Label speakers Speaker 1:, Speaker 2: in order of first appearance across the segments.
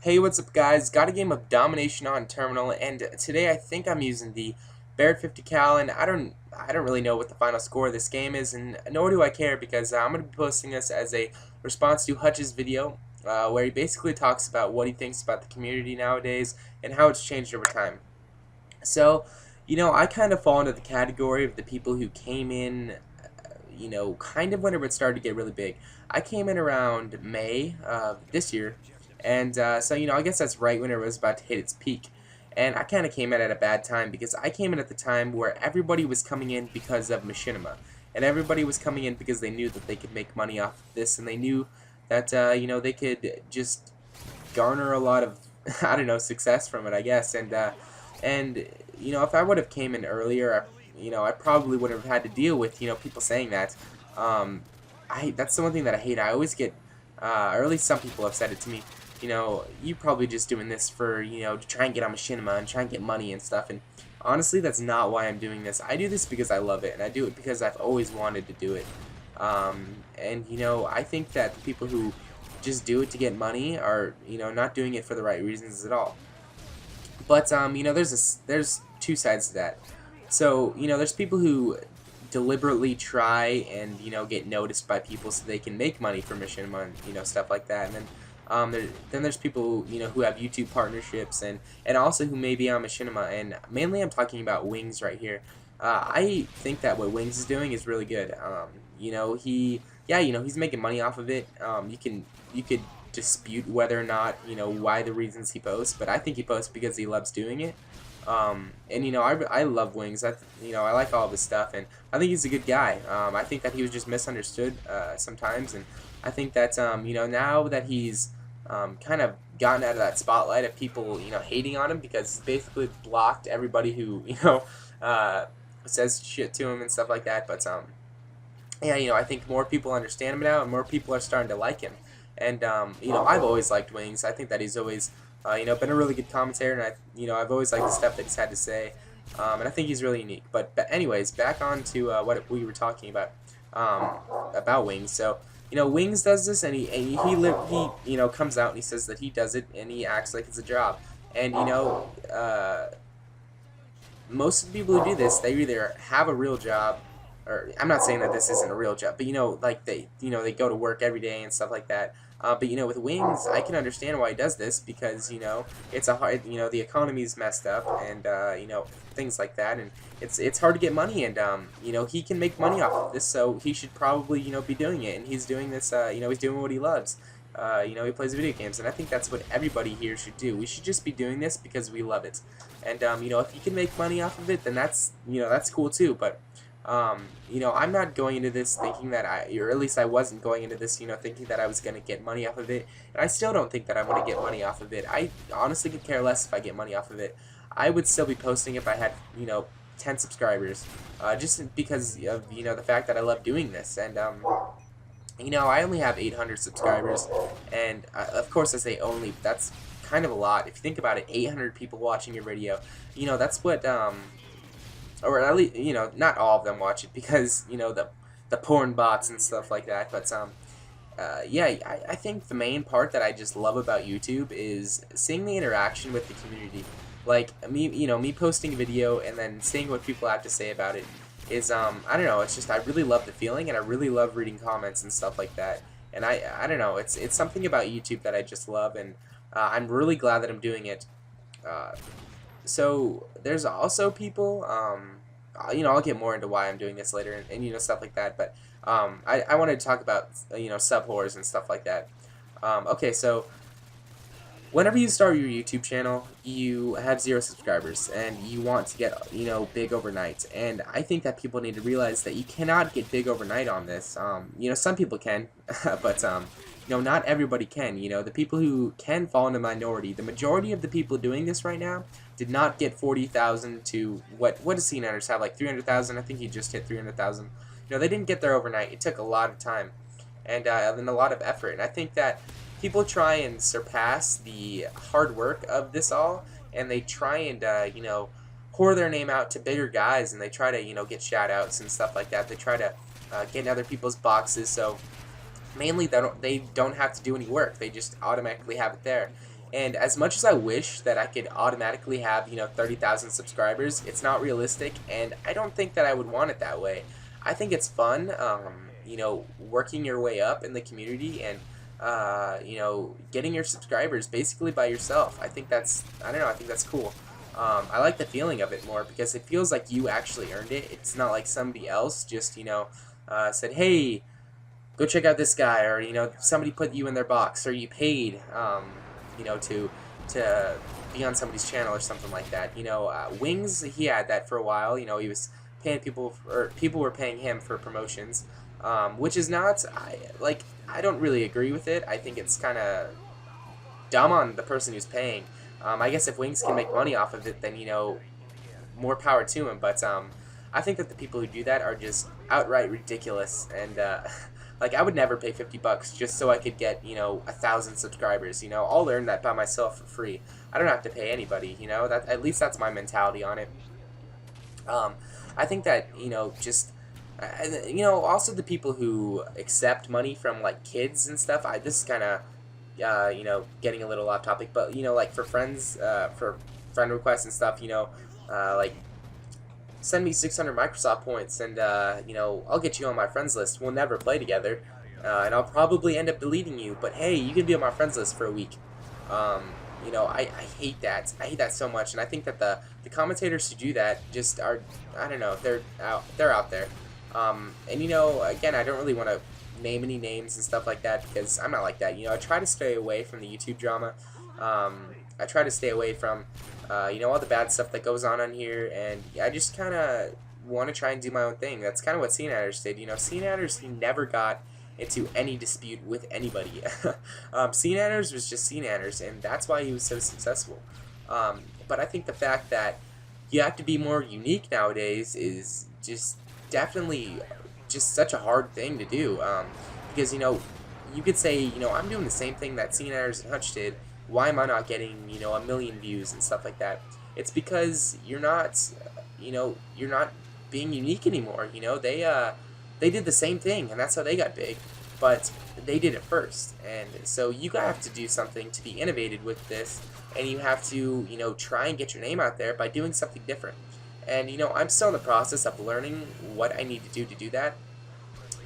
Speaker 1: Hey, what's up guys? Got a game of Domination on Terminal, and today I think I'm using the Barrett 50 cal, and I don't really know what the final score of this game is, and nor do I care because I'm going to be posting this as a response to Hutch's video, where he basically talks about what he thinks about the community nowadays and how it's changed over time. So, I kind of fall into the category of the people who came in, kind of whenever it started to get really big. I came in around May this year, and so I guess that's right when it was about to hit its peak. And I kind of came in at a bad time because I came in at the time where everybody was coming in because of machinima, and everybody was coming in because they knew that they could make money off of this, and they knew that they could just garner a lot of I don't know, success from it, I guess. And if I would have came in earlier, I probably would have had to deal with people saying that. Um, that's the one thing that I hate. I always get, or at least some people have said it to me. You probably just doing this for to try and get on machinima and try and get money and stuff. And honestly, that's not why I'm doing this. I do this because I love it, and I do it because I've always wanted to do it. And I think that the people who just do it to get money are not doing it for the right reasons at all. But there's two sides to that. So there's people who deliberately try and get noticed by people so they can make money from machinima and stuff like that. And then there's people who have YouTube partnerships and also who may be on machinima. And mainly I'm talking about Wings right here. I think that what Wings is doing is really good. He's making money off of it. You could dispute whether or not why the reasons he posts, but I think he posts because he loves doing it. And I love Wings. I like all of his stuff, and I think he's a good guy. I think that he was just misunderstood sometimes, and I think that now that he's kind of gotten out of that spotlight of people hating on him because he's basically blocked everybody who says shit to him and stuff like that. But yeah, I think more people understand him now, and more people are starting to like him. And I've always liked Wings. I think that he's always, been a really good commentator, and I've always liked the stuff that he's had to say, and I think he's really unique. But anyways, back on to what we were talking about Wings. So Wings does this, and he comes out and he says that he does it, and he acts like it's a job. And most of the people who do this, they either have a real job, or I'm not saying that this isn't a real job, but like they go to work every day and stuff like that. But with Wings, I can understand why he does this because it's a hard, the economy's messed up, and things like that, and it's hard to get money, and he can make money off of this, so he should probably be doing it, and he's doing this, he's doing what he loves. He plays video games, and I think that's what everybody here should do. We should just be doing this because we love it, and if you can make money off of it, then that's cool too. But I'm not going into this thinking that or at least I wasn't going into this, thinking that I was going to get money off of it, and I still don't think that I'm going to get money off of it. I honestly could care less if I get money off of it. I would still be posting if I had, 10 subscribers, just because of, the fact that I love doing this, and, I only have 800 subscribers, and, of course I say only, but that's kind of a lot. If you think about it, 800 people watching your video, that's what, or at least not all of them watch it because the porn bots and stuff like that. But yeah, I think the main part that I just love about YouTube is seeing the interaction with the community. Like me posting a video and then seeing what people have to say about it is I don't know. It's just I really love the feeling, and I really love reading comments and stuff like that. And I don't know. It's something about YouTube that I just love, and I'm really glad that I'm doing it. Uh, so there's also people, I'll get more into why I'm doing this later, and stuff like that, but I wanted to talk about sub whores and stuff like that. Okay, so whenever you start your YouTube channel, you have 0 subscribers, and you want to get big overnight, and I think that people need to realize that you cannot get big overnight on this. Some people can, but not everybody can. The people who can fall in the minority. The majority of the people doing this right now did not get 40,000 to what does CNNers have, like 300,000? I think he just hit 300,000. They didn't get there overnight. It took a lot of time and a lot of effort. And I think that people try and surpass the hard work of this all, and they try and whore their name out to bigger guys, and they try to get shout outs and stuff like that. They try to get in other people's boxes, so mainly they don't have to do any work. They just automatically have it there. And as much as I wish that I could automatically have, 30,000 subscribers, it's not realistic, and I don't think that I would want it that way. I think it's fun, working your way up in the community and, getting your subscribers basically by yourself. I don't know, I think that's cool. I like the feeling of it more because it feels like you actually earned it. It's not like somebody else just, said, hey, go check out this guy, or somebody put you in their box, or you paid to be on somebody's channel or something like that. Wings, he had that for a while. He was paying people, or people were paying him for promotions, which is not, I don't really agree with it. I think it's kind of dumb on the person who's paying. I guess if Wings can make money off of it, then more power to him. But I think that the people who do that are just outright ridiculous, and like I would never pay $50 just so I could get 1,000 subscribers. I'll learn that by myself for free. I don't have to pay anybody. That, at least that's my mentality on it. I think that just also the people who accept money from like kids and stuff. This is kind of getting a little off topic, but like for friends, for friend requests and stuff, like send me 600 Microsoft points, and I'll get you on my friends list. We'll never play together, and I'll probably end up deleting you. But hey, you can be on my friends list for a week. I hate that. I hate that so much, and I think that the commentators who do that just are, I don't know, they're out there. And again, I don't really want to name any names and stuff like that because I'm not like that. I try to stay away from the YouTube drama. I try to stay away from all the bad stuff that goes on here, and I just kind of want to try and do my own thing. That's kind of what Cnatters did. Cnatters, he never got into any dispute with anybody. Cnatters was just Cnatters, and that's why he was so successful. But I think the fact that you have to be more unique nowadays is just definitely just such a hard thing to do, because you could say I'm doing the same thing that Cnatters and Hutch did. Why am I not getting a million views and stuff like that? It's because you're not being unique anymore. They did the same thing, and that's how they got big, but they did it first. And so you have to do something to be innovative with this, and you have to try and get your name out there by doing something different. And I'm still in the process of learning what I need to do that.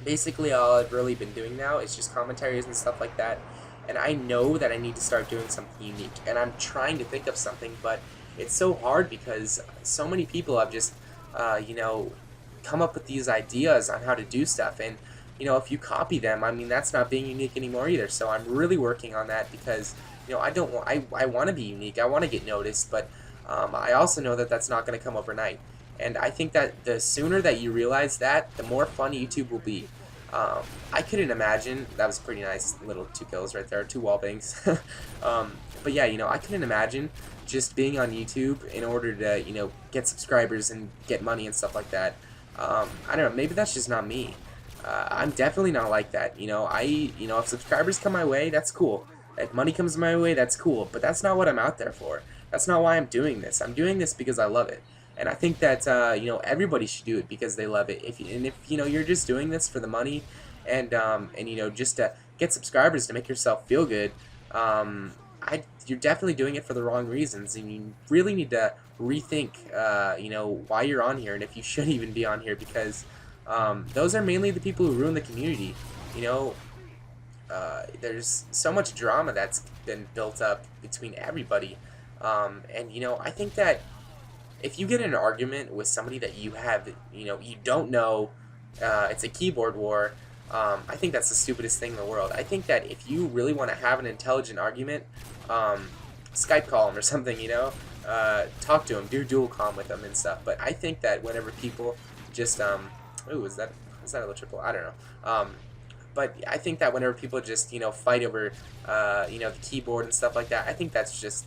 Speaker 1: Basically, all I've really been doing now is just commentaries and stuff like that. And I know that I need to start doing something unique, and I'm trying to think of something, but it's so hard because so many people have just, come up with these ideas on how to do stuff, and if you copy them, I mean, that's not being unique anymore either. So I'm really working on that because I want to be unique, I want to get noticed, but I also know that that's not going to come overnight. And I think that the sooner that you realize that, the more fun YouTube will be. I couldn't imagine, that was pretty nice little 2 kills right there, 2 wall bangs. But yeah, I couldn't imagine just being on YouTube in order to, get subscribers and get money and stuff like that. I don't know, maybe that's just not me. I'm definitely not like that. If subscribers come my way, that's cool. If money comes my way, that's cool. But that's not what I'm out there for. That's not why I'm doing this. I'm doing this because I love it. And I think that everybody should do it because they love it. If you're just doing this for the money, and just to get subscribers to make yourself feel good, you're definitely doing it for the wrong reasons, and you really need to rethink why you're on here and if you should even be on here, because those are mainly the people who ruin the community. There's so much drama that's been built up between everybody, and I think that if you get in an argument with somebody that you don't know, it's a keyboard war. I think that's the stupidest thing in the world. I think that if you really want to have an intelligent argument, Skype call them or something, talk to them, do dual comm with them and stuff. But I think that whenever people just, ooh, is that a little triple? I don't know. But I think that whenever people just, fight over, the keyboard and stuff like that, I think that's just,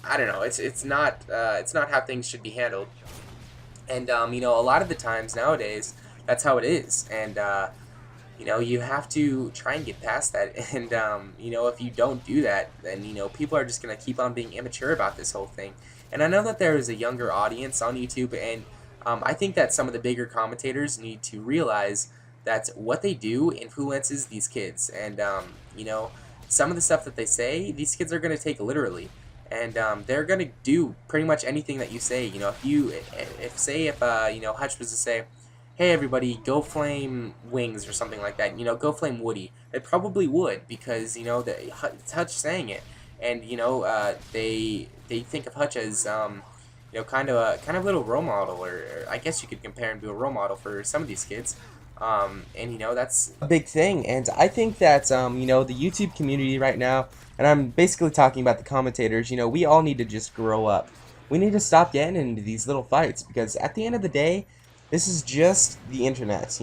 Speaker 1: I don't know, it's not how things should be handled. And a lot of the times nowadays, that's how it is. And you have to try and get past that. And if you don't do that, then people are just gonna keep on being immature about this whole thing. And I know that there is a younger audience on YouTube, and I think that some of the bigger commentators need to realize that what they do influences these kids. And some of the stuff that they say, these kids are going to take literally, and they're going to do pretty much anything that you say. You know, if Hutch was to say, "Hey everybody, go flame Wings" or something like that, go flame Woody, they probably would, because it's Hutch saying it, and they think of Hutch as kind of little role model, or I guess you could compare him to a role model for some of these kids. And that's a big thing, and I think that the YouTube community right now, and I'm basically talking about the commentators. We all need to just grow up. We need to stop getting into these little fights, because at the end of the day, this is just the internet.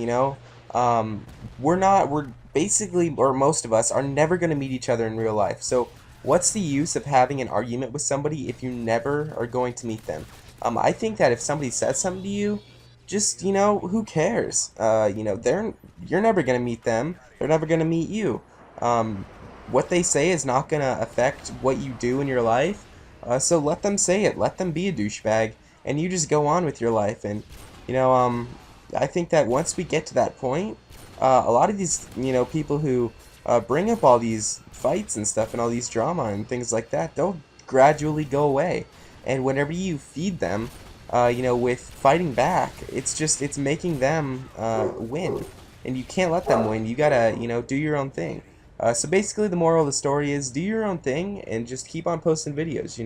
Speaker 1: We're basically, or most of us, are never going to meet each other in real life. So what's the use of having an argument with somebody if you never are going to meet them? I think that if somebody says something to you, just, who cares? You're never gonna meet them. They're never gonna meet you. Um, what they say is not gonna affect what you do in your life. So let them say it. Let them be a douchebag, and you just go on with your life. And you know, um, I think that once we get to that point, a lot of these, people who bring up all these fights and stuff and all these drama and things like that, they'll gradually go away. And whenever you feed them, with fighting back, it's making them win, and you can't let them win. You gotta, do your own thing. So basically, the moral of the story is do your own thing and just keep on posting videos.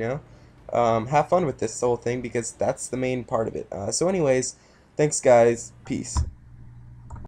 Speaker 1: Have fun with this whole thing, because that's the main part of it. So anyways, thanks guys, peace.